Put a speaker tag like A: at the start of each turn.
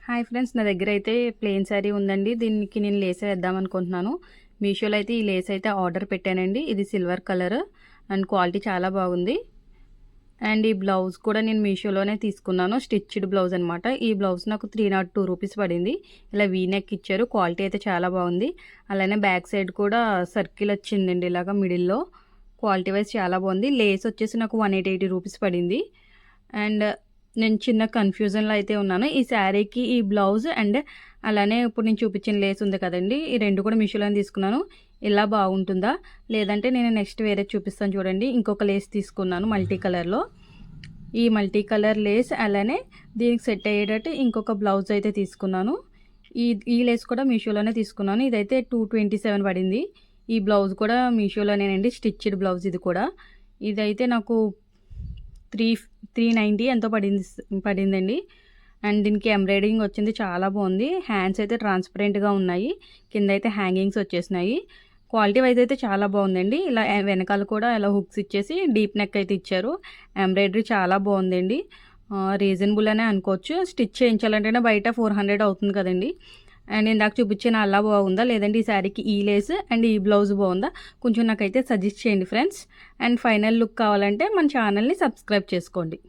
A: Hi friends, నా దగ్గర అయితే ప్లెయిన్ శారీ ఉందండి. దీనికి నేను లేస్ వేద్దాం అనుకుంటున్నాను. మీషోలో అయితే ఈ లేస్ అయితే ఆర్డర్ పెట్టానండి. ఇది సిల్వర్ కలర్ అండ్ క్వాలిటీ చాలా బాగుంది. అండ్ ఈ బ్లౌజ్ కూడా నేను మీషోలోనే తీసుకున్నాను. స్టిచ్డ్ బ్లౌజ్ అనమాట. ఈ బ్లౌజ్ నాకు 302 రూపీస్ పడింది. ఇలా వీ నెక్ ఇచ్చారు. క్వాలిటీ అయితే చాలా బాగుంది. అలానే బ్యాక్ సైడ్ కూడా సర్కిల్ వచ్చిందండి ఇలాగా మిడిల్లో. క్వాలిటీ వైజ్ చాలా బాగుంది. లేస్ వచ్చేసి నాకు 180 రూపీస్ పడింది. అండ్ నేను చిన్న కన్ఫ్యూజన్లో అయితే ఉన్నాను. ఈ శారీకి ఈ బ్లౌజ్ అండ్ అలానే ఇప్పుడు నేను చూపించిన లేస్ ఉంది కదండి, ఈ రెండు కూడా మీషోలోనే తీసుకున్నాను. ఇలా బాగుంటుందా లేదంటే నేను నెక్స్ట్ వేరే చూపిస్తాను చూడండి. ఇంకొక లేస్ తీసుకున్నాను మల్టీ కలర్లో. ఈ మల్టీ కలర్ లేస్ అలానే దీనికి సెట్ అయ్యేటట్టు ఇంకొక బ్లౌజ్ అయితే తీసుకున్నాను. ఈ లేస్ కూడా మీషోలోనే తీసుకున్నాను. ఇదైతే 227 పడింది. ఈ బ్లౌజ్ కూడా మీషోలోనేనండి, స్టిచ్డ్ బ్లౌజ్. ఇది కూడా ఇదైతే నాకు 390 ఎంతో పడిందండి. అండ్ దీనికి ఎంబ్రాయిడింగ్ వచ్చింది, చాలా బాగుంది. హ్యాండ్స్ అయితే ట్రాన్స్పరెంట్గా ఉన్నాయి. కింద అయితే హ్యాంగింగ్స్ వచ్చేసినాయి. క్వాలిటీ వైజ్ అయితే చాలా బాగుందండి. ఇలా వెనకాల కూడా ఇలా హుక్స్ ఇచ్చేసి డీప్ నెక్ అయితే ఇచ్చారు. ఎంబ్రాయిడరీ చాలా బాగుందండి. రీజనబుల్ అనే అనుకోవచ్చు. స్టిచ్ చేయించాలంటేనే బయట 400 అవుతుంది కదండి. అండ్ ఇందాక చూపించిన అలా బాగుందా లేదంటే ఈ శారీకి ఈ లేస్ అండ్ ఈ బ్లౌజ్ బాగుందా, కొంచెం నాకైతే సజెస్ట్ చేయండి ఫ్రెండ్స్. అండ్ ఫైనల్ లుక్ కావాలంటే మన ఛానల్ని సబ్స్క్రైబ్ చేసుకోండి.